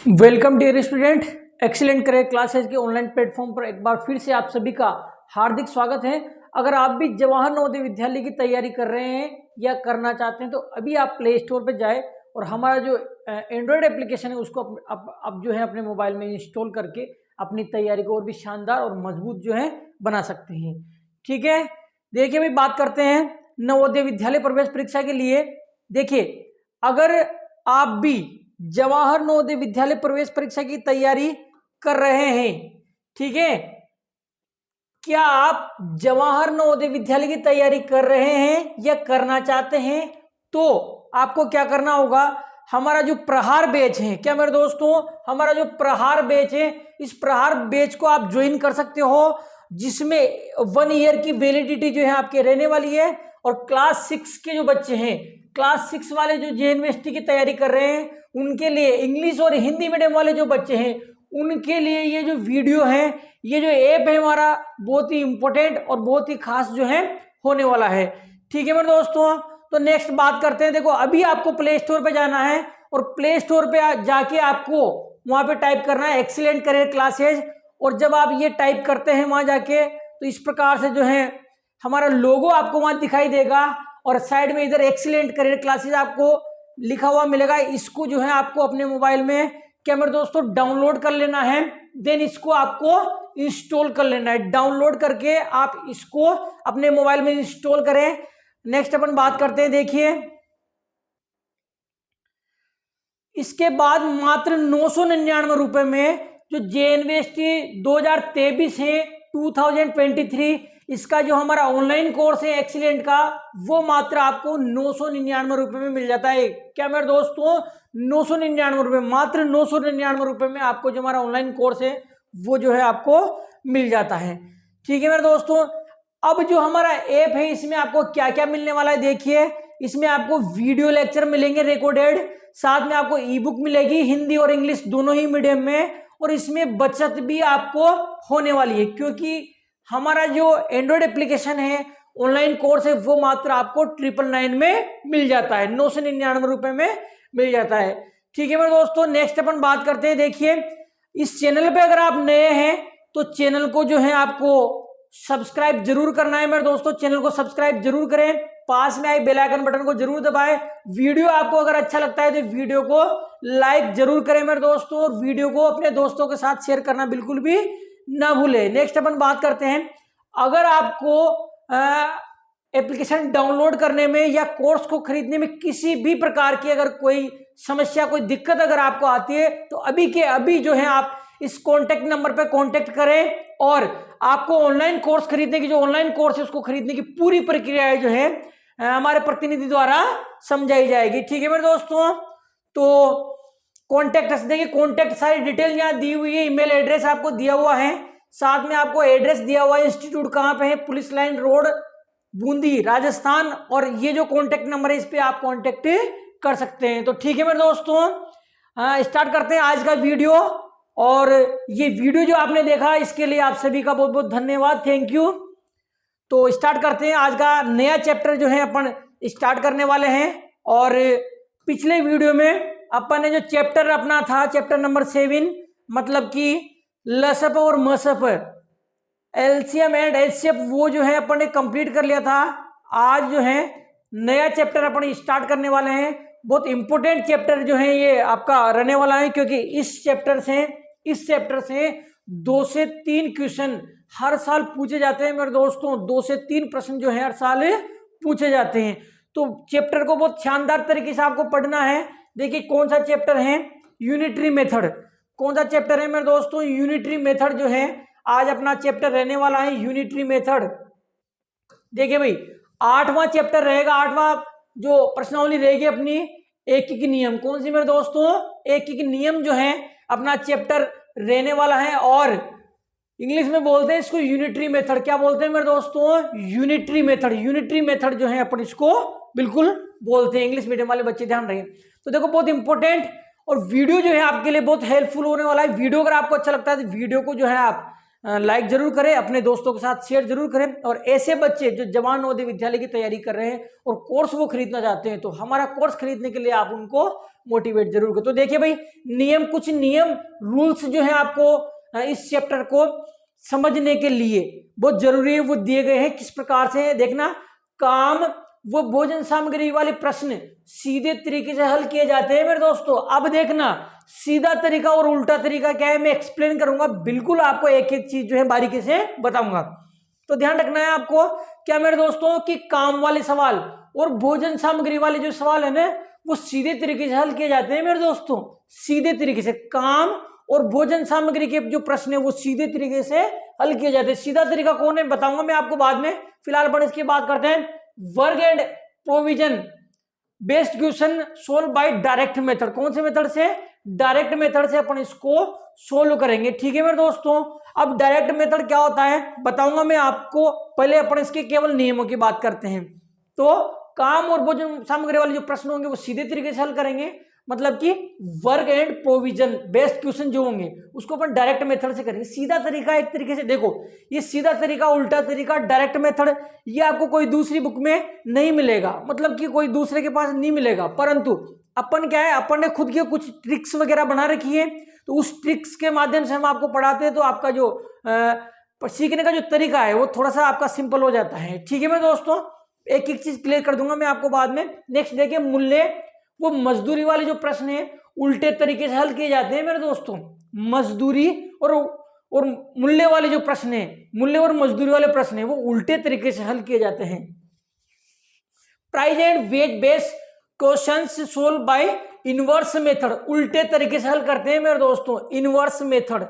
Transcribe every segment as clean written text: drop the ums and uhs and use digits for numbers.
Welcome dear student, excellent career classes के online platform पर एक बार फिर से आप सभी का हार्दिक स्वागत है। अगर आप भी जवाहर नवोदय विद्यालय की तैयारी कर रहे हैं या करना चाहते हैं तो अभी आप प्ले स्टोर पर जाए और हमारा जो एंड्रॉयड एप्लीकेशन है उसको आप जो है अपने मोबाइल में इंस्टॉल करके अपनी तैयारी को और भी शानदार और मजबूत जो है बना सकते हैं। ठीक है, देखिए भाई, बात करते हैं नवोदय विद्यालय प्रवेश परीक्षा के लिए। देखिए, अगर आप भी जवाहर नवोदय विद्यालय प्रवेश परीक्षा की तैयारी कर रहे हैं, ठीक है, क्या आप जवाहर नवोदय विद्यालय की तैयारी कर रहे हैं या करना चाहते हैं तो आपको क्या करना होगा। हमारा जो प्रहार बैच है, क्या मेरे दोस्तों, हमारा जो प्रहार बैच है, इस प्रहार बैच को आप ज्वाइन कर सकते हो, जिसमें 1 ईयर की वैलिडिटी जो है आपके रहने वाली है। और क्लास 6 के जो बच्चे हैं, क्लास 6 वाले जो JNVST की तैयारी कर रहे हैं, उनके लिए, इंग्लिश और हिंदी मीडियम वाले जो बच्चे हैं उनके लिए ये जो वीडियो है, ये जो ऐप है हमारा, बहुत ही इंपॉर्टेंट और बहुत ही खास जो है होने वाला है। ठीक है मेरे दोस्तों, तो नेक्स्ट बात करते हैं। देखो, अभी आपको प्ले स्टोर पे जाना है और प्ले स्टोर पे जाके आपको वहां पे टाइप करना है एक्सीलेंट करियर क्लासेज। और जब आप ये टाइप करते हैं वहां जाके, तो इस प्रकार से जो है हमारा लोगो आपको वहां दिखाई देगा और साइड में इधर एक्सीलेंट करियर क्लासेज आपको लिखा हुआ मिलेगा। इसको जो है आपको अपने मोबाइल में, क्या मेरे दोस्तों, डाउनलोड कर लेना है। देन इसको आपको इंस्टॉल कर लेना है। डाउनलोड करके आप इसको अपने मोबाइल में इंस्टॉल करें। नेक्स्ट अपन बात करते हैं। देखिए, इसके बाद मात्र 999 रुपए में जो JNVST 2023 है 2023, इसका जो हमारा ऑनलाइन कोर्स है एक्सीलेंट का, वो मात्र आपको 999 रुपए में मिल जाता है। क्या मेरे दोस्तों, 999 रुपए, मात्र 999 रुपए में आपको जो हमारा ऑनलाइन कोर्स है वो जो है आपको मिल जाता है। ठीक है मेरे दोस्तों, अब जो हमारा ऐप है इसमें आपको क्या क्या मिलने वाला है। देखिए, इसमें आपको वीडियो लेक्चर मिलेंगे रिकॉर्डेड, साथ में आपको ई बुक मिलेगी हिंदी और इंग्लिश दोनों ही मीडियम में, और इसमें बचत भी आपको होने वाली है, क्योंकि हमारा जो एंड्रॉयड एप्लीकेशन है, ऑनलाइन कोर्स है, वो मात्र आपको 999 में मिल जाता है, 999 रुपए में मिल जाता है। ठीक है मेरे दोस्तों, नेक्स्ट अपन बात करते हैं। देखिए, इस चैनल पे अगर आप नए हैं तो चैनल को जो है आपको सब्सक्राइब जरूर करना है मेरे दोस्तों। चैनल को सब्सक्राइब जरूर करें, पास में आई बेल आइकन बटन को जरूर दबाएं। वीडियो आपको अगर अच्छा लगता है तो वीडियो को लाइक जरूर करें मेरे दोस्तों, और वीडियो को अपने दोस्तों के साथ शेयर करना बिल्कुल भी ना भूलें। नेक्स्ट अपन बात करते हैं, अगर आपको एप्लीकेशन डाउनलोड करने में या कोर्स को खरीदने में किसी भी प्रकार की अगर कोई समस्या, कोई दिक्कत अगर आपको आती है, तो अभी के अभी जो है आप इस कॉन्टेक्ट नंबर पर कॉन्टेक्ट करें और आपको ऑनलाइन कोर्स खरीदने की, जो ऑनलाइन कोर्स है उसको खरीदने की पूरी प्रक्रिया जो है हमारे प्रतिनिधि द्वारा समझाई जाएगी। ठीक है मेरे दोस्तों, तो कॉन्टेक्ट अस देखिए, कॉन्टेक्ट सारी डिटेल यहाँ दी हुई है, ईमेल एड्रेस आपको दिया हुआ है, साथ में आपको एड्रेस दिया हुआ है, इंस्टीट्यूट कहाँ पे है, police line road, Bundi, Rajasthan, और ये जो कॉन्टेक्ट नंबर है इस पे आप कॉन्टेक्ट कर सकते हैं। तो ठीक है मेरे दोस्तों, स्टार्ट करते हैं आज का वीडियो। और ये वीडियो जो आपने देखा इसके लिए आप सभी का बहुत बहुत धन्यवाद, थैंक यू। तो स्टार्ट करते हैं, आज का नया चैप्टर जो है अपन स्टार्ट करने वाले हैं। और पिछले वीडियो में अपन ने जो चैप्टर अपना था, चैप्टर नंबर 7, मतलब कि लसप और मसप, एलसीएम एंड एचसीएफ, वो जो है अपन ने कंप्लीट कर लिया था। आज जो है नया चैप्टर अपन स्टार्ट करने वाले हैं। बहुत इंपॉर्टेंट चैप्टर जो है ये आपका रहने वाला है, क्योंकि इस चैप्टर से 2 से 3 क्वेश्चन हर साल पूछे जाते हैं मेरे दोस्तों। 2 से 3 प्रश्न जो है हर साल पूछे जाते हैं, तो चैप्टर को बहुत शानदार तरीके से आपको पढ़ना है। देखिए, कौन सा चैप्टर है, यूनिटरी मेथड। कौन सा चैप्टर है मेरे दोस्तों, यूनिटरी मेथड जो है आज अपना चैप्टर रहने वाला है, यूनिटरी मेथड। देखिए भाई, 8वां चैप्टर रहेगा, 8वां जो प्रश्नावली रहेगी अपनी, एकीक नियम। कौन सी मेरे दोस्तों, एकीक नियम जो है अपना चैप्टर रहने वाला है। और इंग्लिश में बोलते हैं इसको यूनिटरी मेथड। क्या बोलते हैं मेरे दोस्तों, यूनिटरी मेथड। यूनिटरी मेथड जो है अपन इसको बिल्कुल बोलते हैं। इंग्लिश मीडियम वाले बच्चे ध्यान रखें। तो देखो, बहुत इंपॉर्टेंट और वीडियो जो है आपके लिए बहुत हेल्पफुल होने वाला है। वीडियो अगर आपको अच्छा लगता है तो वीडियो को जो है आप लाइक जरूर करें, अपने दोस्तों के साथ शेयर जरूर करें। और ऐसे बच्चे जो जवान नवोदय विद्यालय की तैयारी कर रहे हैं और कोर्स वो खरीदना चाहते हैं, तो हमारा कोर्स खरीदने के लिए आप उनको मोटिवेट जरूर करें। तो देखिए भाई, कुछ नियम रूल्स जो है आपको इस चैप्टर को समझने के लिए बहुत जरूरी है, वो दिए गए हैं। किस प्रकार से देखना, काम वो भोजन सामग्री वाले प्रश्न सीधे तरीके से हल किए जाते हैं मेरे दोस्तों। अब देखना, सीधा तरीका और उल्टा तरीका क्या है मैं एक्सप्लेन करूंगा, बिल्कुल आपको एक एक चीज जो है बारीकी से बताऊंगा। तो ध्यान रखना है आपको क्या मेरे दोस्तों कि काम वाले सवाल और भोजन सामग्री वाले जो सवाल है ना, वो सीधे तरीके से हल किए जाते हैं मेरे दोस्तों। सीधे तरीके से काम और भोजन सामग्री के जो प्रश्न है वो सीधे तरीके से हल किए जाते हैं। सीधा तरीका कौन है बताऊंगा मैं आपको बाद में, फिलहाल अपन इसकी बात करते हैं। Work and provision based question solve by direct method. कौन से मेथड से? डायरेक्ट मेथड से अपन इसको सोल्व करेंगे, ठीक है मेरे दोस्तों। अब डायरेक्ट मेथड क्या होता है बताऊंगा मैं आपको, पहले अपन इसके केवल नियमों की बात करते हैं। तो काम और भोजन सामग्री वाले जो प्रश्न होंगे वो सीधे तरीके से हल करेंगे, मतलब कि work and provision based question जो होंगे उसको अपन डायरेक्ट मेथड से करेंगे। सीधा तरीका एक तरीके से देखो, ये सीधा तरीका, उल्टा तरीका, डायरेक्ट मेथड, ये आपको कोई दूसरी बुक में नहीं मिलेगा, मतलब कि कोई दूसरे के पास नहीं मिलेगा। परंतु अपन क्या है, अपन ने खुद के कुछ ट्रिक्स वगैरह बना रखी है, तो उस ट्रिक्स के माध्यम से हम आपको पढ़ाते हैं, तो आपका जो सीखने का जो तरीका है वो थोड़ा सा आपका सिंपल हो जाता है, ठीक है मेरे दोस्तों। एक एक चीज क्लियर कर दूंगा मैं आपको बाद में। नेक्स्ट देखिए, मूल्य वो मजदूरी वाले जो प्रश्न है उल्टे तरीके से हल किए जाते हैं मेरे दोस्तों। मजदूरी और मूल्य वाले जो प्रश्न है, मूल्य और मजदूरी वाले प्रश्न है वो उल्टे तरीके से हल किए जाते हैं। Price and wage based questions solve by inverse method, उल्टे तरीके से हल करते हैं मेरे दोस्तों। इनवर्स मेथड,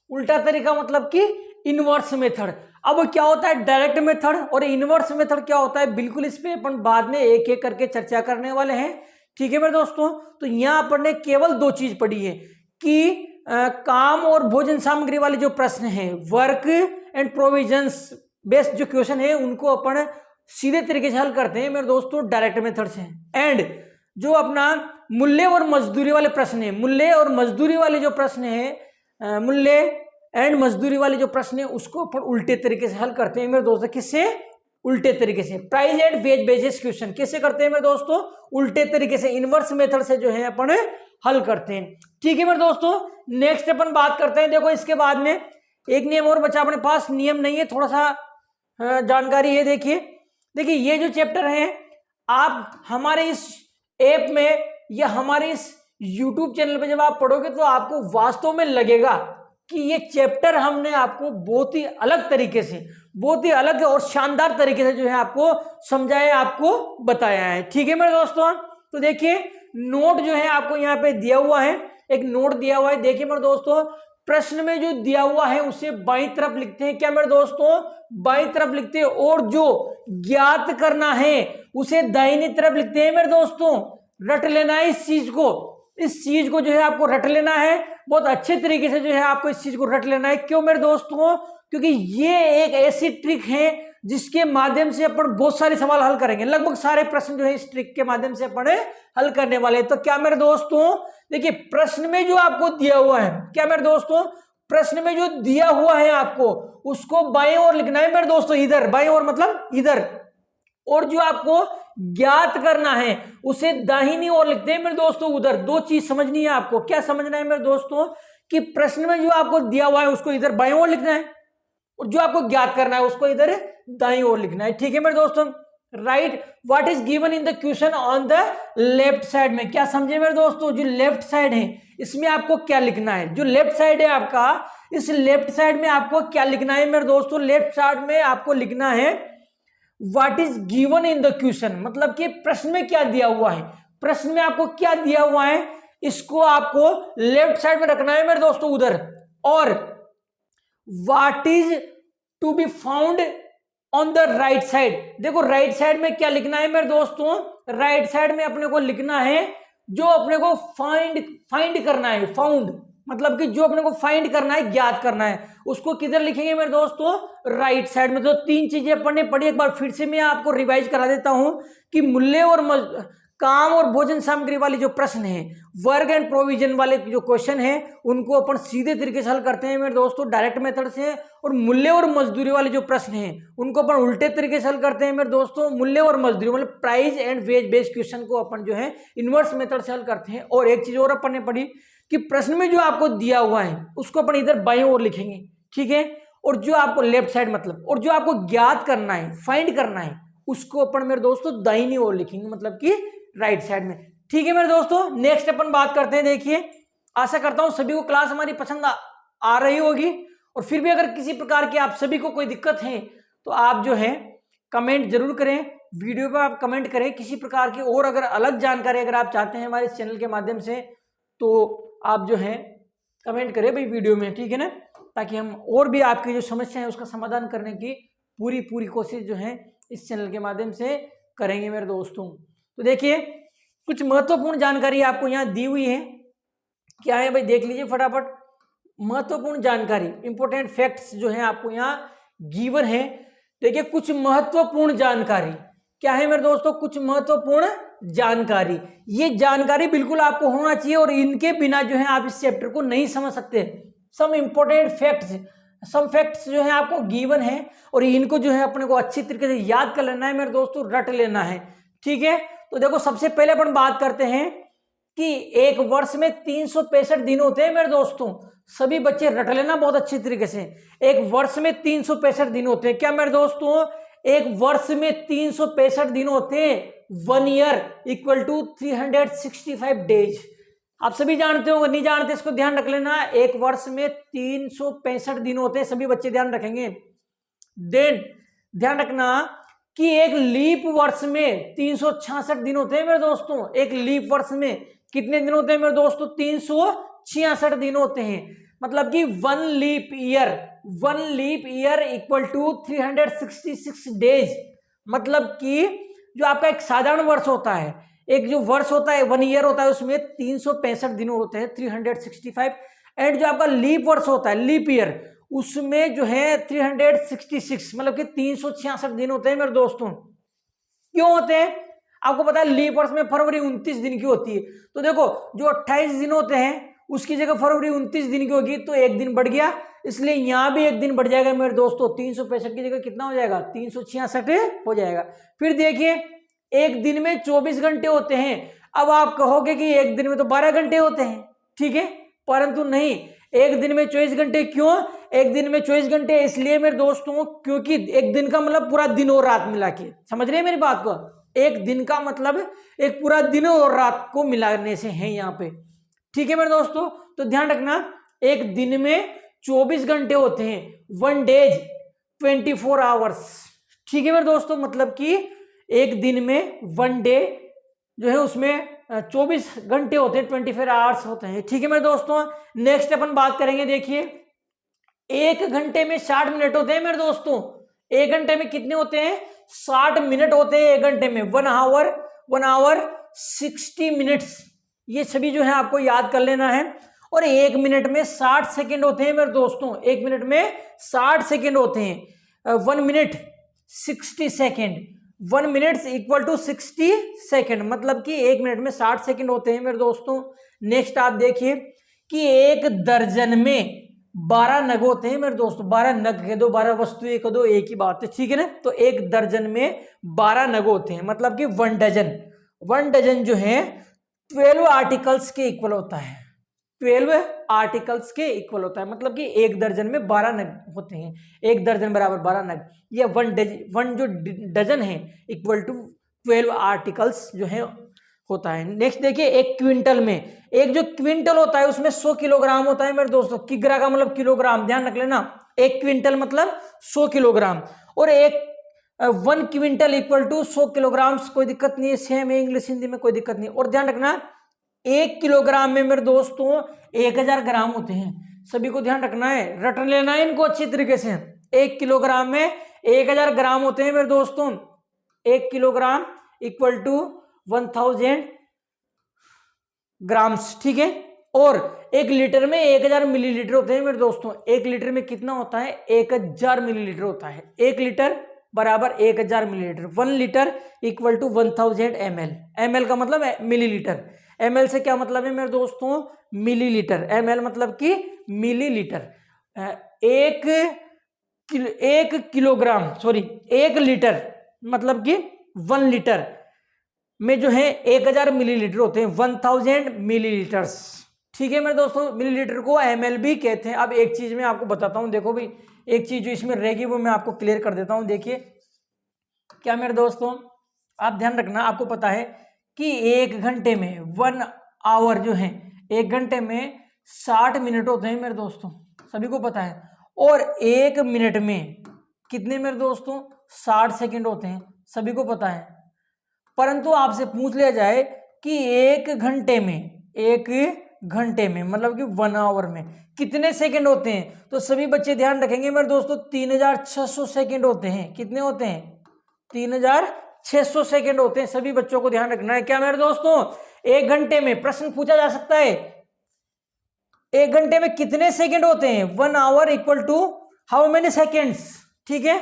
उल्टा तरीका मतलब कि इनवर्स मेथड। अब क्या होता है डायरेक्ट मेथड और इनवर्स मेथड क्या होता है, बिल्कुल इस पे अपन बाद में एक एक करके चर्चा करने वाले हैं, ठीक है मेरे दोस्तों। तो यहाँ अपन ने केवल दो चीज पढ़ी है कि काम और भोजन सामग्री वाले जो प्रश्न हैं, वर्क एंड प्रोविजंस बेस्ड जो क्वेश्चन है उनको अपन सीधे तरीके से हल करते हैं मेरे दोस्तों डायरेक्ट मेथड से। एंड जो अपना मूल्य और मजदूरी वाले प्रश्न है, मूल्य और मजदूरी वाले जो प्रश्न है, मूल्य एंड मजदूरी वाले जो प्रश्न है उसको अपन उल्टे तरीके से हल करते हैं मेरे दोस्तों। किससे? उल्टे तरीके से। Price and wage basis question कैसे करते हैं मेरे दोस्तों? उल्टे तरीके से, इनवर्स मेथड से जो है अपन हल करते हैं, ठीक है मेरे दोस्तों। नेक्स्ट अपन बात करते हैं, देखो इसके बाद में एक नियम और बचा अपने पास, नियम नहीं है थोड़ा सा जानकारी है। देखिए ये जो चैप्टर है आप हमारे इस ऐप में या हमारे इस YouTube चैनल पे जब आप पढ़ोगे तो आपको वास्तव में लगेगा कि ये चैप्टर हमने आपको बहुत ही अलग तरीके से, बहुत ही अलग और शानदार तरीके से जो है आपको समझाया, आपको बताया है, ठीक है मेरे दोस्तों। तो देखिए नोट जो है आपको यहाँ पे दिया हुआ है, एक नोट दिया हुआ है। देखिए मेरे दोस्तों, प्रश्न में जो दिया हुआ है उसे बाईं तरफ लिखते हैं, क्या मेरे दोस्तों? बाईं तरफ लिखते हैं। और जो ज्ञात करना है उसे दाहिनी तरफ लिखते हैं मेरे दोस्तों। रट लेना है इस चीज को, इस चीज को जो है आपको रट लेना है, बहुत अच्छे तरीके से जो है आपको इस चीज को रट लेना है। क्यों मेरे दोस्तों? क्योंकि ये एक ऐसी ट्रिक है जिसके माध्यम से अपन बहुत सारे सवाल हल करेंगे, लगभग सारे प्रश्न जो है इस ट्रिक के माध्यम से अपन हल करने वाले हैं। तो क्या मेरे दोस्तों, देखिए प्रश्न में जो आपको दिया हुआ है, क्या मेरे दोस्तों, प्रश्न में जो दिया हुआ है आपको उसको बाएं ओर लिखना है मेरे दोस्तों, इधर, बाएं ओर मतलब इधर। और जो आपको ज्ञात करना है उसे दाहिनी ओर लिखते हैं मेरे दोस्तों, उधर। दो चीज समझनी है आपको। क्या समझना है मेरे दोस्तों? कि प्रश्न में जो आपको दिया हुआ है उसको इधर बाएं ओर लिखना है और जो आपको ज्ञात करना है उसको इधर दाईं ओर लिखना है, ठीक है मेरे दोस्तों। Right what is given in the question on the left side में, क्या समझे मेरे दोस्तों? जो लेफ्ट साइड है इसमें आपको क्या लिखना है? जो लेफ्ट साइड है आपका, इस लेफ्ट साइड में आपको क्या लिखना है मेरे दोस्तों? लेफ्ट साइड में आपको लिखना है what is given in the question, मतलब कि प्रश्न में क्या दिया हुआ है, प्रश्न में आपको क्या दिया हुआ है इसको आपको लेफ्ट साइड में रखना है मेरे दोस्तों, उधर। और what is to be found on the right side, देखो राइट साइड में क्या लिखना है मेरे दोस्तों? राइट साइड में अपने को लिखना है जो अपने को फाइंड करना है, फाउंड मतलब कि जो अपने को फाइंड करना है, ज्ञात करना है, उसको किधर लिखेंगे मेरे दोस्तों? राइट साइड में। तो तीन चीजें अपन ने पढ़ी, एक बार फिर से मैं आपको रिवाइज करा देता हूं कि मूल्य और काम और भोजन सामग्री वाली जो प्रश्न है, वर्क एंड प्रोविजन वाले जो क्वेश्चन है, उनको अपन सीधे तरीके से हल करते हैं मेरे दोस्तों डायरेक्ट मेथड से। और मूल्य और मजदूरी वाले जो प्रश्न हैं उनको अपन उल्टे तरीके से हल करते हैं मेरे दोस्तों। मूल्य और मजदूरी मतलब price and wage based question को अपन जो है इनवर्स मेथड से हल करते हैं। और एक चीज और अपन ने पढ़ी कि प्रश्न में जो आपको दिया हुआ है उसको अपन इधर बाईं ओर लिखेंगे, ठीक है, और जो आपको लेफ्ट साइड मतलब, और जो आपको ज्ञात करना है, फाइंड करना है, उसको अपन मेरे दोस्तों दाहिनी ओर लिखेंगे, मतलब कि राइट साइड में। ठीक है मेरे दोस्तों, नेक्स्ट अपन बात करते हैं। देखिए, आशा करता हूं सभी को क्लास हमारी पसंद आ रही होगी। और फिर भी अगर किसी प्रकार की आप सभी को कोई दिक्कत है तो आप जो है कमेंट जरूर करें, वीडियो पर आप कमेंट करें किसी प्रकार की और अगर अलग जानकारी अगर आप चाहते हैं हमारे चैनल के माध्यम से तो आप जो है कमेंट करें भाई वीडियो में, ठीक है ना, ताकि हम और भी आपकी जो समस्या है उसका समाधान करने की पूरी कोशिश जो है इस चैनल के माध्यम से करेंगे मेरे दोस्तों। तो देखिए, कुछ महत्वपूर्ण जानकारी आपको यहाँ दी हुई है। क्या है भाई, देख लीजिए फटाफट। महत्वपूर्ण जानकारी, इंपोर्टेंट फैक्ट्स जो है आपको यहाँ गिवन है। देखिए, कुछ महत्वपूर्ण जानकारी क्या है मेरे दोस्तों, कुछ महत्वपूर्ण जानकारी। ये जानकारी बिल्कुल आपको होना चाहिए और इनके बिना जो है आप इस चैप्टर को नहीं समझ सकते। सम इंपोर्टेंट फैक्ट्स, सम फैक्ट्स जो है आपको गिवन है और इनको जो है अपने को अच्छी तरीके से याद कर लेना है मेरे दोस्तों, रट लेना है, ठीक है। तो देखो, सबसे पहले अपन बात करते हैं कि एक वर्ष में 365 दिन होते हैं मेरे दोस्तों। सभी बच्चे रट लेना बहुत अच्छी तरीके से। एक वर्ष में 365 दिन होते हैं। क्या मेरे दोस्तों, एक वर्ष में 365 दिन होते हैं। 1 ईयर इक्वल टू 365 डेज। आप सभी जानते हो, नहीं जानते इसको ध्यान रख लेना। एक वर्ष में 365 दिन होते हैं, सभी बच्चे ध्यान रखेंगे। देन ध्यान रखना कि एक लीप वर्ष में 366 दिन होते हैं मेरे दोस्तों। एक लीप वर्ष में कितने दिन होते हैं मेरे दोस्तों, 366 दिन होते हैं। मतलब कि 1 leap year equal to 366 days. मतलब कि जो आपका एक साधारण वर्ष होता है, एक जो वर्ष होता है 1 ईयर होता है, उसमें 365 दिन होते हैं, 365। एंड जो आपका लीप वर्ष होता है, लीप ईयर, उसमें जो है 366 मतलब कि 366 दिन होते हैं मेरे दोस्तों। क्यों होते हैं आपको पता है, लीप वर्ष में फरवरी 29 दिन की होती है। तो देखो, जो 28 दिन होते हैं उसकी जगह फरवरी 29 दिन की होगी तो एक दिन बढ़ गया, इसलिए यहां भी एक दिन बढ़ जाएगा मेरे दोस्तों। 365 की जगह कितना हो जाएगा, 366 हो जाएगा। फिर देखिए, एक दिन में 24 घंटे होते हैं। अब आप कहोगे कि एक दिन में तो 12 घंटे होते हैं, ठीक है, परंतु नहीं, एक दिन में 24 घंटे। क्यों एक दिन में 24 घंटे, इसलिए मेरे दोस्तों क्योंकि एक दिन का मतलब पूरा दिन और रात मिला के, समझ रहे हैं मेरी बात को। एक दिन का मतलब एक पूरा दिन और रात को मिलाने से है यहाँ पे, ठीक है मेरे दोस्तों। तो ध्यान रखना, एक दिन में 24 घंटे होते हैं। 1 डेज 24 आवर्स, ठीक है मेरे दोस्तों। मतलब कि एक दिन में 1 डे जो है उसमें 24 घंटे होते हैं, 24 आवर्स होते हैं, ठीक है मेरे दोस्तों। नेक्स्ट अपन बात करेंगे। देखिए, 1 घंटे में 60 मिनट होते हैं मेरे दोस्तों। 1 घंटे में कितने होते हैं, 60 मिनट होते हैं 1 घंटे में। 1 आवर 60 मिनट्स, ये सभी जो है आपको याद कर लेना है। और 1 मिनट में 60 सेकेंड होते हैं मेरे दोस्तों। 1 मिनट में 60 सेकेंड होते हैं। 1 minute 60 second, 1 minute equal to 60 second, मतलब कि 1 मिनट में 60 सेकेंड होते हैं मेरे दोस्तों। नेक्स्ट आप देखिए कि 1 दर्जन में 12 नग होते हैं मेरे दोस्तों। 12 नग कह दो, 12 वस्तुएं कह दो, एक ही बात है, ठीक है ना। तो 1 दर्जन में 12 नग होते हैं, मतलब कि 1 डजन जो है 12 आर्टिकल्स के इक्वल होता है। 12 आर्टिकल्स के इक्वल होता है, मतलब कि 1 दर्जन में 12 नग होते हैं। 1 दर्जन बराबर 12 नग। ये 1 जो डजन है इक्वल टू 12 आर्टिकल्स जो है होता है। नेक्स्ट देखिए, 1 क्विंटल में, एक जो क्विंटल होता है उसमें 100 किलोग्राम होता है मेरे दोस्तों। किग्रा का मतलब किलोग्राम, ध्यान रख लेना। 1 क्विंटल मतलब 100 किलोग्राम। और 1 क्विंटल इक्वल टू 100 किलोग्राम, कोई दिक्कत नहीं है, सेम है इंग्लिश हिंदी में, कोई दिक्कत नहीं। और ध्यान रखना, 1 किलोग्राम में मेरे दोस्तों 1000 ग्राम होते हैं। सभी को ध्यान रखना है, रट लेना है इनको अच्छी तरीके से। 1 किलोग्राम में 1000 ग्राम होते हैं मेरे दोस्तों। 1 किलोग्राम इक्वल टू 1000 ग्राम्स, ठीक है। और 1 लीटर में 1000 मिलीलीटर होते हैं मेरे दोस्तों। 1 लीटर में कितना होता है, 1000 मिलीलीटर होता है। 1 लीटर बराबर 1000 millilitre. 1 litre equal to 1000 ml। ml का मतलब मिलीलीटर, ml से क्या मतलब है मेरे दोस्तों, मिलीलीटर। ml मतलब कि मिलीलीटर। एक किलोग्राम, सॉरी 1 लीटर मतलब कि 1 लीटर में जो है 1000 मिलीलीटर होते हैं, 1000 मिलीलीटर्स। ठीक है मेरे दोस्तों, मिलीलीटर को ml भी कहते हैं। अब एक चीज मैं आपको बताता हूं, देखो भाई एक चीज जो इसमें रहेगी वो मैं आपको क्लियर कर देता हूं। देखिए क्या मेरे दोस्तों, आप ध्यान रखना, आपको पता है कि 1 घंटे में 1 आवर जो है, 1 घंटे में 60 मिनट होते हैं मेरे दोस्तों, सभी को पता है। और 1 मिनट में कितने मेरे दोस्तों, 60 सेकंड होते हैं, सभी को पता है। परंतु आपसे पूछ लिया जाए कि 1 घंटे में मतलब कि 1 आवर में कितने सेकंड होते हैं, तो सभी बच्चे ध्यान रखेंगे मेरे दोस्तों 3600 सेकंड होते हैं। कितने होते हैं, 3600 सेकंड होते हैं। सभी बच्चों को ध्यान रखना है। क्या मेरे दोस्तों, 1 घंटे में प्रश्न पूछा जा सकता है 1 घंटे में कितने सेकंड होते हैं, 1 hour equal to how many seconds. ठीक है,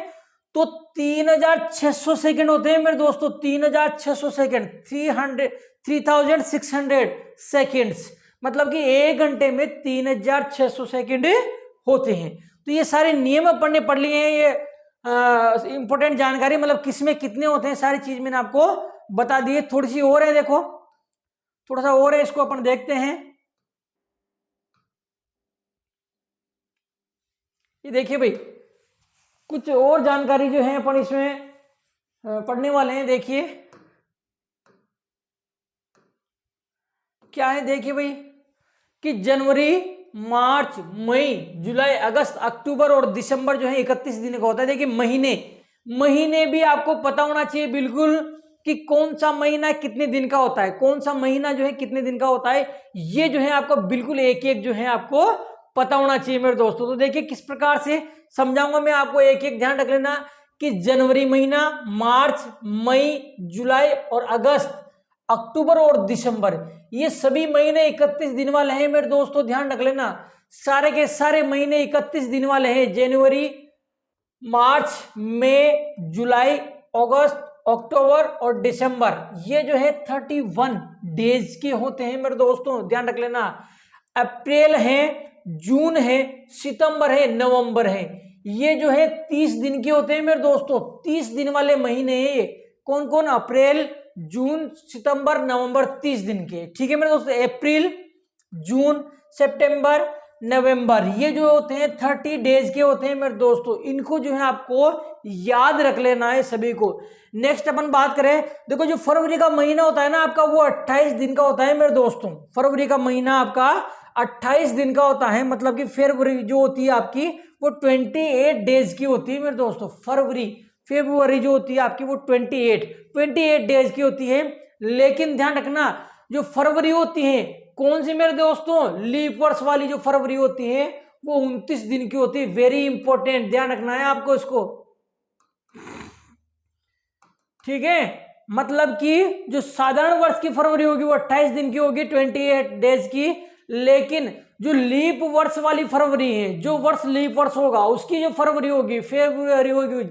तो 3600 सेकंड होते हैं मेरे दोस्तों, 3600 सेकंड, 3600 सेकंड्स, मतलब कि 1 घंटे में 3600 सेकंड होते हैं। तो ये सारे नियम पढ़ने पड़ लिए हैं, ये इंपॉर्टेंट जानकारी, मतलब किसमें कितने होते हैं सारी चीज मैंने आपको बता दी है। थोड़ी सी और है, देखो थोड़ा सा और है, इसको अपन देखते हैं। ये देखिए भाई, कुछ और जानकारी जो है अपन इसमें पढ़ने वाले हैं। देखिए क्या है, देखिए भाई कि जनवरी, मार्च, मई, जुलाई, अगस्त, अक्टूबर और दिसंबर जो है 31 दिन का होता है। देखिए महीने भी आपको पता होना चाहिए बिल्कुल कि कौन सा महीना कितने दिन का होता है, कौन सा महीना जो है कितने दिन का होता है, ये जो है आपको बिल्कुल एक एक जो है आपको पता होना चाहिए मेरे दोस्तों। तो देखिए किस प्रकार से समझाऊंगा मैं आपको, एक एक ध्यान रख लेना कि जनवरी महीना, मार्च, मई, जुलाई और अगस्त, अक्टूबर और दिसंबर, ये सभी महीने 31 दिन वाले हैं मेरे दोस्तों, ध्यान रख लेना। सारे के सारे महीने 31 दिन वाले हैं, जनवरी, मार्च, मई, जुलाई, अगस्त, अक्टूबर और दिसंबर, ये जो है 31 डेज के होते हैं मेरे दोस्तों, ध्यान रख लेना। अप्रैल है, जून है, सितंबर है, नवंबर है, ये जो है 30 दिन के होते हैं मेरे दोस्तों, 30 दिन वाले महीने हैं। कौन कौन, अप्रैल, जून, सितंबर, नवंबर, 30 दिन के। ठीक है मेरे दोस्तों, अप्रैल, जून, सितंबर, नवंबर, ये जो होते हैं 30 डेज के होते हैं मेरे दोस्तों। इनको जो है आपको याद रख लेना है सभी को। नेक्स्ट अपन बात करें, देखो जो फरवरी का महीना होता है ना आपका, वो 28 दिन का होता है मेरे दोस्तों। फरवरी का महीना आपका 28 दिन का होता है, मतलब कि फरवरी जो होती है आपकी वो 28 डेज की होती है मेरे दोस्तों। फेब्रुवरी जो होती है आपकी वो 28 डेज की होती है। लेकिन ध्यान रखना, जो फरवरी होती है कौन सी मेरे दोस्तों, लीप वर्ष वाली जो फरवरी होती है वो 29 दिन की होती है। वेरी इंपॉर्टेंट, ध्यान रखना है आपको इसको। ठीक है, मतलब कि जो साधारण वर्ष की फरवरी होगी वो 28 दिन की होगी, 28 डेज की। लेकिन जो लीप वर्ष वाली फरवरी है, जो वर्ष लीप वर्ष होगा उसकी जो फरवरी होगी, फेब्रुवरी होगी,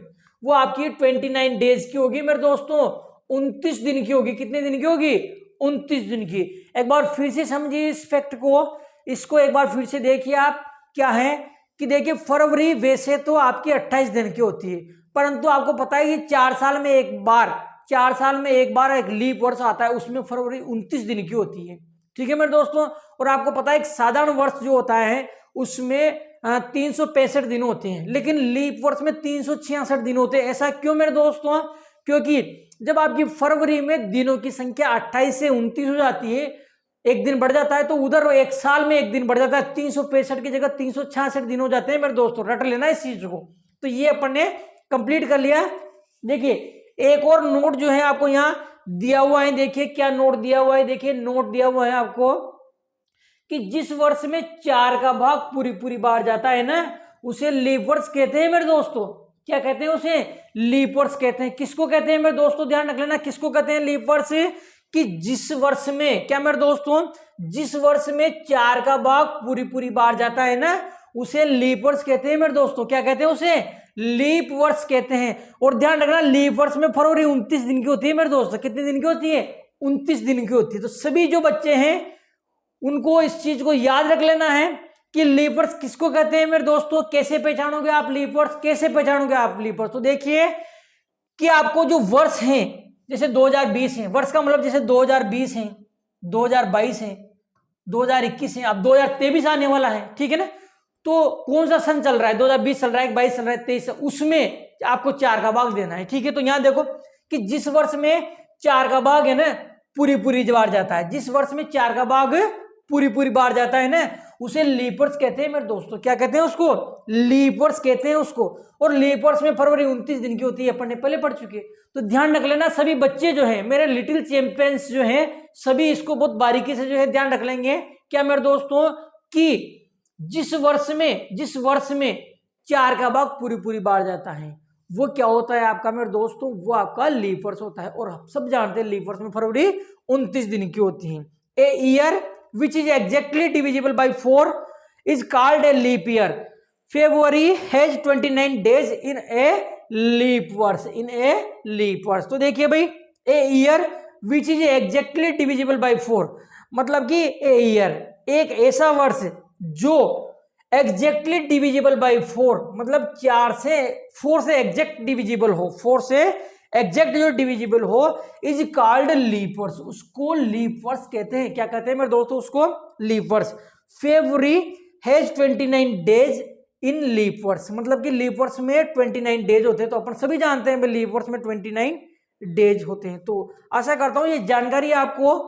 वो आपकी 29 डेज की होगी मेरे दोस्तों, 29 दिन की होगी। कितने दिन की होगी, 29 दिन की। एक बार फिर से समझिए इस फैक्ट को, इसको एक बार फिर से देखिए आप। क्या है कि देखिए फरवरी वैसे तो आपकी 28 दिन की होती है, परंतु आपको पता है कि 4 साल में एक बार एक लीप वर्ष आता है, उसमें फरवरी 29 दिन की होती है। ठीक है मेरे दोस्तों, और आपको पता है एक साधारण वर्ष जो होता है उसमें 365 दिन होते हैं, लेकिन लीप वर्ष में 366 दिन होते हैं। ऐसा क्यों मेरे दोस्तों, क्योंकि जब आपकी फरवरी में दिनों की संख्या 28 से 29 हो जाती है, एक दिन बढ़ जाता है, तो उधर एक साल में एक दिन बढ़ जाता है, 365 की जगह 366 दिन हो जाते हैं मेरे दोस्तों। रट लेना इस चीज को। तो ये अपन ने कंप्लीट कर लिया। देखिए एक और नोट जो है आपको यहाँ दिया हुआ है, देखिए क्या नोट दिया हुआ है, देखिए नोट दिया हुआ है आपको कि जिस वर्ष में 4 का भाग पूरी बार जाता है ना, उसे लीप वर्ष कहते हैं मेरे दोस्तों। क्या कहते हैं उसे, लीप वर्ष कहते हैं। किसको कहते हैं मेरे दोस्तों, ध्यान रख लेना, किसको कहते हैं लीप वर्ष, कि जिस वर्ष में, क्या मेरे दोस्तों, जिस वर्ष में 4 का भाग पूरी बार जाता है ना, उसे लीप वर्ष कहते हैं मेरे दोस्तों। क्या कहते हैं उसे, लीप वर्ष कहते हैं। और ध्यान रखना, लीप वर्ष में फरवरी 29 दिन की होती है मेरे दोस्तों। कितने दिन की होती है? 29 दिन की होती है। तो सभी जो बच्चे हैं उनको इस चीज को याद रख लेना है कि लीप वर्ष किसको कहते हैं मेरे दोस्तों। कैसे पहचानोगे आप लीप वर्ष, कैसे पहचानोगे आप लीप वर्ष? तो देखिए कि आपको जो वर्ष है, जैसे 2020 है, वर्ष का मतलब जैसे 2020 है, 2022 है, 2021 है, अब 2023 आने वाला है, ठीक है ना। तो कौन सा सन चल रहा है? 2020 चल रहा है, 22 चल रहा है, 23, उसमें आपको 4 का भाग देना है, ठीक है। तो यहां देखो कि जिस वर्ष में 4 का भाग है ना पूरी पूरी बार जाता है, जिस वर्ष में 4 का भाग पूरी पूरी बार जाता है ना, उसे लीप वर्ष कहते हैं मेरे दोस्तों। क्या कहते हैं उसको? लीप वर्ष कहते हैं उसको। और लीप वर्ष में फरवरी 29 दिन की होती है, अपन ने पहले पढ़ चुके। तो ध्यान रख लेना, सभी बच्चे जो है मेरे लिटिल चैंपियंस जो है सभी इसको बहुत बारीकी से जो है ध्यान रख लेंगे। क्या मेरे दोस्तों कि जिस वर्ष में 4 का भाग पूरी पूरी बार जाता है वो क्या होता है आपका मेरे दोस्तों? वो आपका लीप वर्ष होता है। और हम सब जानते हैं लीप वर्ष में फरवरी 29 दिन की होती है। A year which is exactly divisible by 4 is called a leap year. February has 29 days in a leap वर्ष, in a leap वर्ष। तो देखिए भाई, a year which is exactly divisible by 4 मतलब कि a year एक ऐसा वर्ष जो एग्जैक्टली डिविजिबल बाई 4 मतलब 4 से 4 से एग्जैक्ट डिविजिबल हो, 4 से एग्जैक्ट जो डिविजिबल हो इज कॉल्ड लीप वर्ष, उसको लीप वर्ष कहते हैं। क्या कहते हैं मेरे दोस्तों? उसको लीप वर्ष। February has 29 days in leap वर्ष मतलब कि लीप वर्ष में 29 डेज होते हैं। तो अपन सभी जानते हैं लीप वर्ष में 29 डेज होते हैं। तो आशा करता हूं ये जानकारी आपको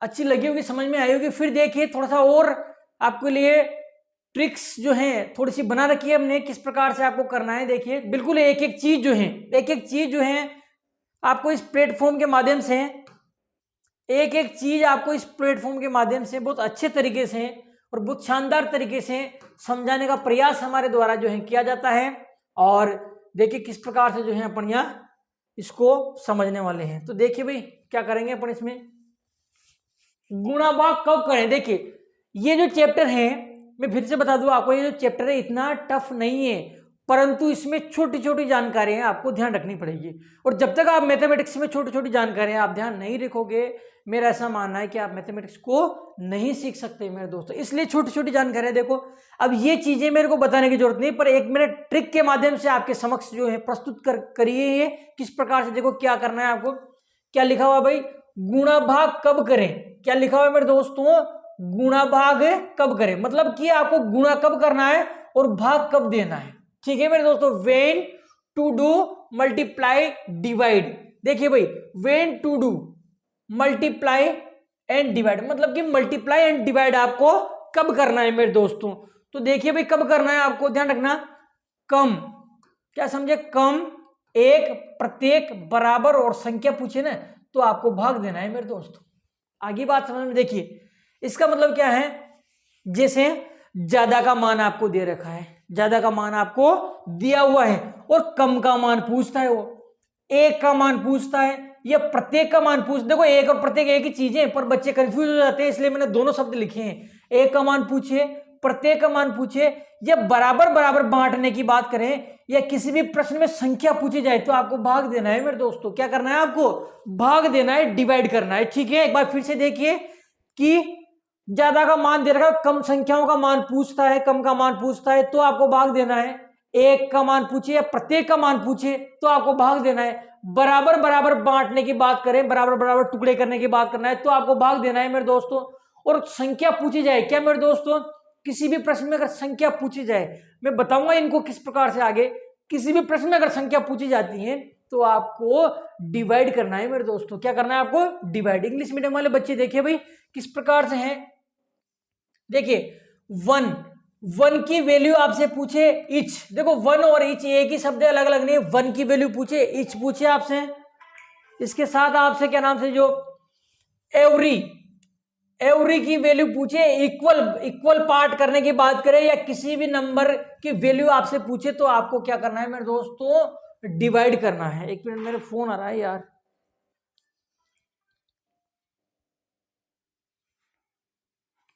अच्छी लगी होगी, समझ में आई होगी। फिर देखिए थोड़ा सा और आपके लिए ट्रिक्स जो हैं थोड़ी सी बना रखी है हमने, किस प्रकार से आपको करना है। देखिए बिल्कुल एक एक चीज जो है आपको इस प्लेटफॉर्म के माध्यम से, एक एक चीज आपको इस प्लेटफॉर्म के माध्यम से बहुत अच्छे तरीके से और बहुत शानदार तरीके से समझाने का प्रयास हमारे द्वारा जो है किया जाता है। और देखिए किस प्रकार से जो है अपन यहाँ इसको समझने वाले हैं। तो देखिए भाई क्या करेंगे अपन इसमें, गुणा भाग कब करें। देखिए ये जो चैप्टर है, मैं फिर से बता दूं आपको, ये जो चैप्टर है इतना टफ नहीं है, परंतु इसमें छोटी छोटी जानकारियां आपको ध्यान रखनी पड़ेगी। और जब तक आप मैथमेटिक्स में छोटी छोटी जानकारियां आप ध्यान नहीं रखोगे, मेरा ऐसा मानना है कि आप मैथमेटिक्स को नहीं सीख सकते मेरे दोस्तों। इसलिए छोटी छोटी जानकारियां देखो, अब ये चीजें मेरे को बताने की जरूरत नहीं, पर एक मैंने ट्रिक के माध्यम से आपके समक्ष जो है प्रस्तुत करिए ये किस प्रकार से। देखो क्या करना है आपको, क्या लिखा हुआ भाई, गुणा भाग कब करें। क्या लिखा हुआ है मेरे दोस्तों, गुणा भाग कब करें, मतलब कि आपको गुणा कब करना है और भाग कब देना है। ठीक है मेरे दोस्तों, when to do multiply divide. देखिए भाई when to do multiply and divide मतलब कि मल्टीप्लाई एंड डिवाइड आपको कब करना है मेरे दोस्तों। तो देखिए भाई कब करना है आपको, ध्यान रखना, कम, क्या समझे, कम, एक, प्रत्येक, बराबर और संख्या पूछे ना तो आपको भाग देना है मेरे दोस्तों। आगे बात समझ में। देखिए इसका मतलब क्या है, जैसे ज्यादा का मान आपको दे रखा है, ज्यादा का मान आपको दिया हुआ है और कम का मान पूछता है, वो एक का मान पूछता है या प्रत्येक का मान पूछ। देखो एक और प्रत्येक एक ही चीजें, पर बच्चे कंफ्यूज हो जाते हैं, इसलिए मैंने दोनों शब्द लिखे हैं। एक का मान पूछे, प्रत्येक का मान पूछे, या बराबर बराबर बांटने की बात करें, या किसी भी प्रश्न में संख्या पूछी जाए तो आपको भाग देना है मेरे दोस्तों। क्या करना है आपको, भाग देना है, डिवाइड करना है। ठीक है, एक बार फिर से देखिए कि ज्यादा का मान दे रखा है, कम संख्याओं का मान पूछता है, कम का मान पूछता है तो आपको भाग देना है। एक का मान पूछे या प्रत्येक का मान पूछे तो आपको भाग देना है। बराबर बराबर बांटने की बात करें, बराबर बराबर टुकड़े करने की बात करना है तो आपको भाग देना है मेरे दोस्तों। और संख्या पूछी जाए, क्या मेरे दोस्तों, किसी भी प्रश्न में अगर संख्या पूछी जाए, मैं बताऊंगा इनको किस प्रकार से आगे, किसी भी प्रश्न में अगर संख्या पूछी जाती है तो आपको डिवाइड करना है मेरे दोस्तों। क्या करना है आपको, डिवाइड। इंग्लिश मीडियम वाले बच्चे देखिए भाई किस प्रकार से हैं। देखिए वन की वैल्यू आपसे पूछे इच, देखो वन और इच एक ही शब्द, अलग अलग नहीं। वन की वैल्यू पूछे, इच पूछे आपसे, इसके साथ आपसे क्या नाम से जो एवरी की वैल्यू पूछे, इक्वल पार्ट करने की बात करें या किसी भी नंबर की वैल्यू आपसे पूछे तो आपको क्या करना है मेरे दोस्तों, डिवाइड करना है। एक मिनट मेरे फोन आ रहा है यार।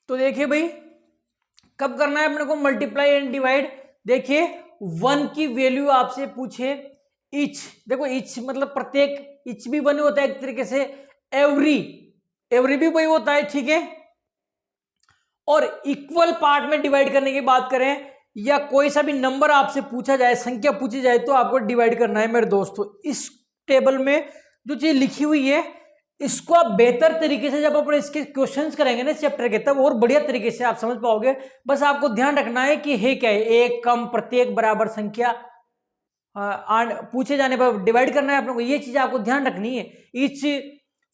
तो देखिए भाई कब करना है अपने को मल्टीप्लाई एंड डिवाइड, देखिए 1 की वैल्यू आपसे पूछे इच, देखो इच मतलब प्रत्येक, इच भी 1 होता है एक तरीके से, एवरी, एवरी भी वही होता है, ठीक है। और इक्वल पार्ट में डिवाइड करने की बात करें या कोई सा भी नंबर आपसे पूछा जाए, संख्या पूछी जाए, तो आपको डिवाइड करना है मेरे दोस्तों। इस टेबल में जो चीज लिखी हुई है इसको आप बेहतर तरीके से जब अपने इसके क्वेश्चंस करेंगे ना चैप्टर के, तब और बढ़िया तरीके से आप समझ पाओगे। बस आपको ध्यान रखना है कि है क्या है, एक कम प्रत्येक बराबर संख्या पूछे जाने पर डिवाइड करना है अपने को, ये चीज आपको ध्यान रखनी है। ईच,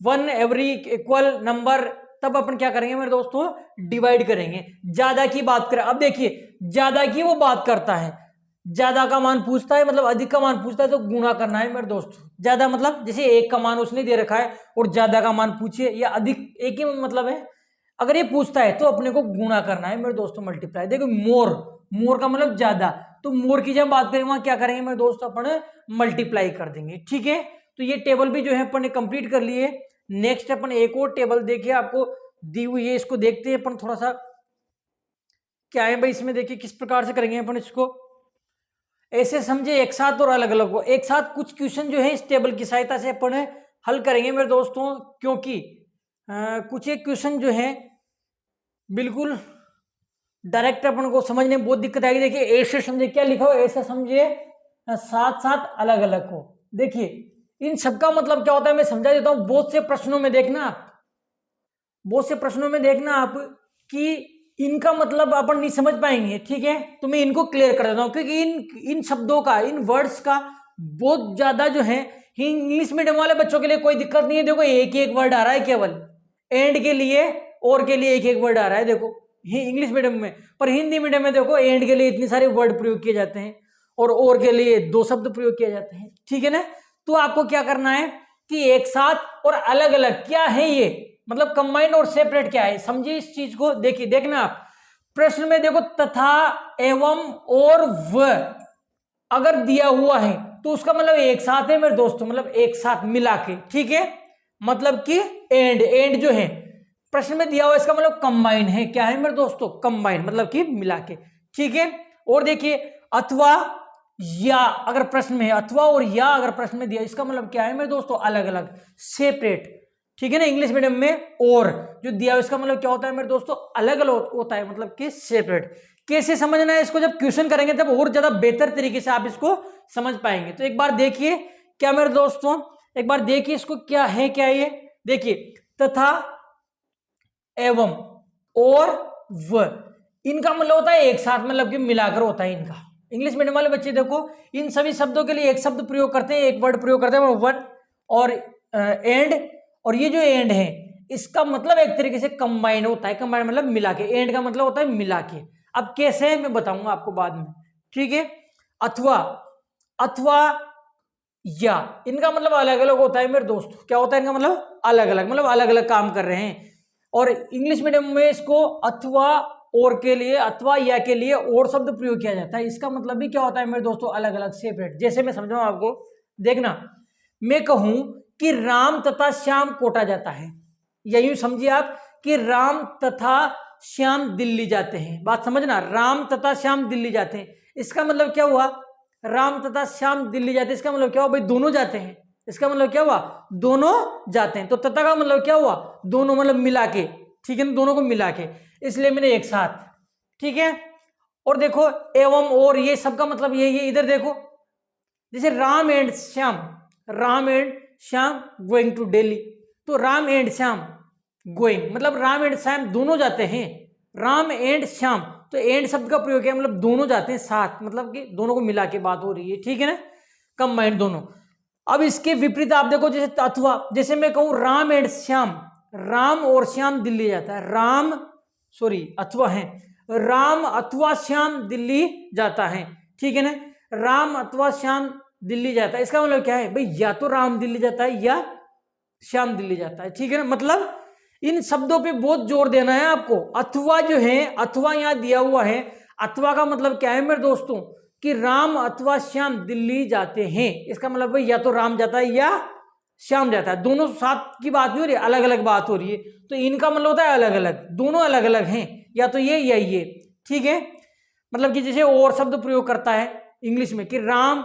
1, एवरी, इक्वल नंबर, तब अपन क्या करेंगे मेरे दोस्तों, डिवाइड करेंगे। ज्यादा की बात करें, अब देखिए ज्यादा की वो बात करता है, ज्यादा का मान पूछता है मतलब अधिक का मान पूछता है तो गुणा करना है मेरे दोस्तों। ज्यादा मतलब जैसे एक का मान उसने दे रखा है और ज्यादा का मान पूछे या अधिक, एक ही मतलब है। अगर ये पूछता है तो अपने को गुणा करना है मेरे दोस्तों, मल्टीप्लाई। देखो मोर, मोर का मतलब ज्यादा, तो मोर की जब बात करें वहां क्या करेंगे मेरे दोस्तों, अपन मल्टीप्लाई कर देंगे, ठीक है। तो ये टेबल भी जो है अपन ने कंप्लीट कर लिए। नेक्स्ट अपन एक और टेबल देखिए आपको दी हुई है, इसको देखते हैं अपन थोड़ा सा क्या है भाई इसमें। देखिए किस प्रकार से करेंगे अपन इसको, ऐसे समझे एक साथ और अलग अलग हो, एक साथ कुछ क्वेश्चन जो है इस टेबल की सहायता से अपन हल करेंगे मेरे दोस्तों। क्योंकि कुछ एक क्वेश्चन जो है बिल्कुल डायरेक्ट अपन को समझने में बहुत दिक्कत आएगी। देखिए ऐसे समझे, क्या लिखा हो ऐसा समझिए, साथ साथ अलग अलग हो। देखिए इन सबका मतलब क्या होता है मैं समझा देता हूं। बहुत से प्रश्नों में देखना आप, बहुत से प्रश्नों में देखना आप कि इनका मतलब अपन नहीं समझ पाएंगे, ठीक है। तो मैं इनको क्लियर कर देता हूं, क्योंकि इन शब्दों का, इन वर्ड्स का बहुत ज्यादा जो है, इंग्लिश मीडियम वाले बच्चों के लिए कोई दिक्कत नहीं है। देखो एक ही एक वर्ड आ रहा है केवल, एंड के लिए और के लिए एक एक वर्ड आ रहा है, देखो इंग्लिश मीडियम में। पर हिंदी मीडियम में देखो एंड के लिए इतने सारे वर्ड प्रयोग किए जाते हैं और के लिए 2 शब्द प्रयोग किए जाते हैं, ठीक है ना। तो आपको क्या करना है कि एक साथ और अलग अलग क्या है ये, मतलब कंबाइंड और सेपरेट क्या है, समझिए इस चीज को। देखिए देखना आप प्रश्न में, देखो तथा, एवं और व अगर दिया हुआ है तो उसका मतलब एक साथ है मेरे दोस्तों, मतलब एक साथ मिला के, ठीक है। मतलब कि एंड, एंड जो है प्रश्न में दिया हुआ इसका मतलब कंबाइन है, क्या है मेरे दोस्तों, कंबाइन मतलब कि मिला के, ठीक है। और देखिए अथवा या अगर प्रश्न में है, अथवा और या अगर प्रश्न में दिया, इसका मतलब क्या है मेरे दोस्तों, अलग अलग, सेपरेट, ठीक है ना। इंग्लिश मीडियम में और जो दिया इसका मतलब क्या होता है मेरे दोस्तों, अलग अलग होता है, मतलब कि सेपरेट। कैसे समझना है इसको, जब क्वेश्चन करेंगे तब और ज्यादा बेहतर तरीके से आप इसको समझ पाएंगे। तो एक बार देखिए क्या मेरे दोस्तों, एक बार देखिए इसको क्या है, क्या ये देखिए तथा, एवं और व, इनका मतलब होता है एक साथ, मतलब कि मिलाकर होता है इनका। इंग्लिश मीडियम वाले बच्चे देखो इन सभी शब्दों के लिए एक शब्द प्रयोग करते हैं, एक वर्ड प्रयोग करते हैं, वन और एंड। और ये जो एंड है इसका मतलब एक तरीके से कंबाइन होता है, कंबाइन मतलब मिला के, एंड का मतलब होता है मिला के। अब कैसे है मैं बताऊंगा आपको बाद में, ठीक है। अथवा, अथवा या इनका मतलब अलग अलग होता है मेरे दोस्तों, क्या होता है इनका मतलब अलग अलग, मतलब अलग अलग काम कर रहे हैं। और इंग्लिश मीडियम में इसको अथवा और के लिए, अथवा या के लिए और शब्द प्रयोग किया जाता है, इसका मतलब भी क्या होता है मेरे दोस्तों, अलग अलग, सेपरेट। जैसे मैं समझाऊं आपको, देखना मैं कहूं कि राम तथा श्याम कोटा जाता है, या यूं समझिए आप कि राम तथा श्याम दिल्ली जाते हैं। बात समझना, राम तथा श्याम दिल्ली जाते हैं, इसका मतलब क्या हुआ, राम तथा श्याम दिल्ली जाते हैं, इसका मतलब क्या हुआ भाई, दोनों जाते हैं। इसका मतलब क्या हुआ, दोनों जाते हैं। तो तथा का मतलब क्या हुआ, दोनों, मतलब मिला के, ठीक है ना, दोनों को मिला के, इसलिए मैंने एक साथ, ठीक है। और देखो एवं और, ये सबका मतलब ये इधर देखो, जैसे Ram and Shyam, Ram and Shyam going to Delhi, तो राम एंड श्याम गोइंग मतलब राम एंड श्याम दोनों जाते हैं, राम एंड श्याम, तो एंड शब्द का प्रयोग है, मतलब दोनों जाते हैं साथ, मतलब कि दोनों को मिला के बात हो रही है, ठीक है ना, कंबाइंड दोनों। अब इसके विपरीत आप देखो, जैसे अथवा, जैसे मैं कहूं राम एंड श्याम, राम और श्याम दिल्ली जाता है, राम सॉरी अथवा है, राम अथवा श्याम दिल्ली जाता है, ठीक है ना, राम अथवा श्याम दिल्ली जाता है, इसका मतलब क्या है भाई, या तो राम दिल्ली जाता है या श्याम दिल्ली जाता है, ठीक है ना। मतलब इन शब्दों पे बहुत जोर देना है आपको। अथवा जो है, अथवा यहां दिया हुआ है, अथवा का मतलब क्या है मेरे दोस्तों, कि राम अथवा श्याम दिल्ली जाते हैं, इसका मतलब भाई या तो राम जाता है या श्याम जाता है, दोनों साथ की बात नहीं हो रही, अलग अलग बात हो रही है। तो इनका मतलब होता है अलग अलग, दोनों अलग अलग हैं, या तो ये या ये, ठीक है। मतलब कि जैसे और शब्द प्रयोग करता है इंग्लिश में कि राम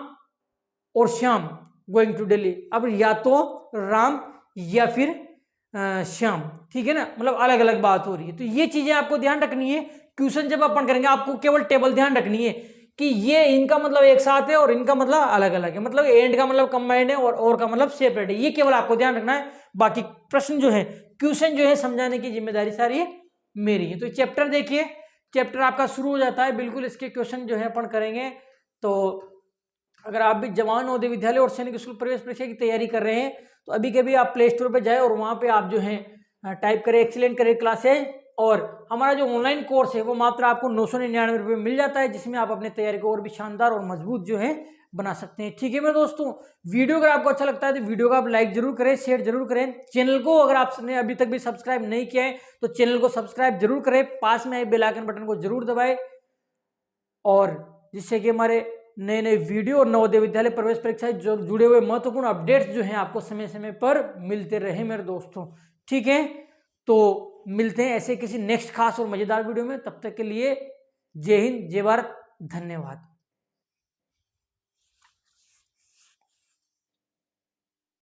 और श्याम गोइंग टू दिल्ली, अब या तो राम या फिर श्याम, ठीक है ना, मतलब अलग अलग बात हो रही है। तो ये चीजें आपको ध्यान रखनी है। क्वेश्चन जब अपन करेंगे आपको केवल टेबल ध्यान रखनी है कि ये इनका मतलब एक साथ है और इनका मतलब अलग अलग है, मतलब एंड का मतलब कंबाइंड है और का मतलब सेपरेट है, ये केवल आपको ध्यान रखना है। बाकी प्रश्न जो है, क्वेश्चन जो है समझाने की जिम्मेदारी सारी है मेरी है। तो चैप्टर देखिए, चैप्टर आपका शुरू हो जाता है, बिल्कुल इसके क्वेश्चन जो है अपन करेंगे। तो अगर आप भी जवान नवोदय विद्यालय और सैनिक स्कूल प्रवेश परीक्षा की तैयारी कर रहे हैं तो अभी के भी आप प्ले स्टोर पर जाए और वहां पे आप जो है टाइप करें एक्सीलेंट करियर क्लासेज, और हमारा जो ऑनलाइन कोर्स है वो मात्र आपको 999 रुपये में मिल जाता है, जिसमें आप अपने तैयारी को और भी शानदार और मजबूत जो है बना सकते हैं। ठीक है मेरे दोस्तों, वीडियो अगर आपको अच्छा लगता है तो वीडियो को आप लाइक जरूर करें, शेयर जरूर करें। चैनल को अगर आपने अभी तक भी सब्सक्राइब नहीं किया है तो चैनल को सब्सक्राइब जरूर करें, पास में बेल आइकन बटन को जरूर दबाएं, और जिससे कि हमारे नए नए वीडियो और नवोदय विद्यालय प्रवेश परीक्षा जो जुड़े हुए महत्वपूर्ण अपडेट्स जो हैं आपको समय समय पर मिलते रहे मेरे दोस्तों। ठीक है, तो मिलते हैं ऐसे किसी नेक्स्ट खास और मजेदार वीडियो में, तब तक के लिए जय हिंद, जय भारत, धन्यवाद।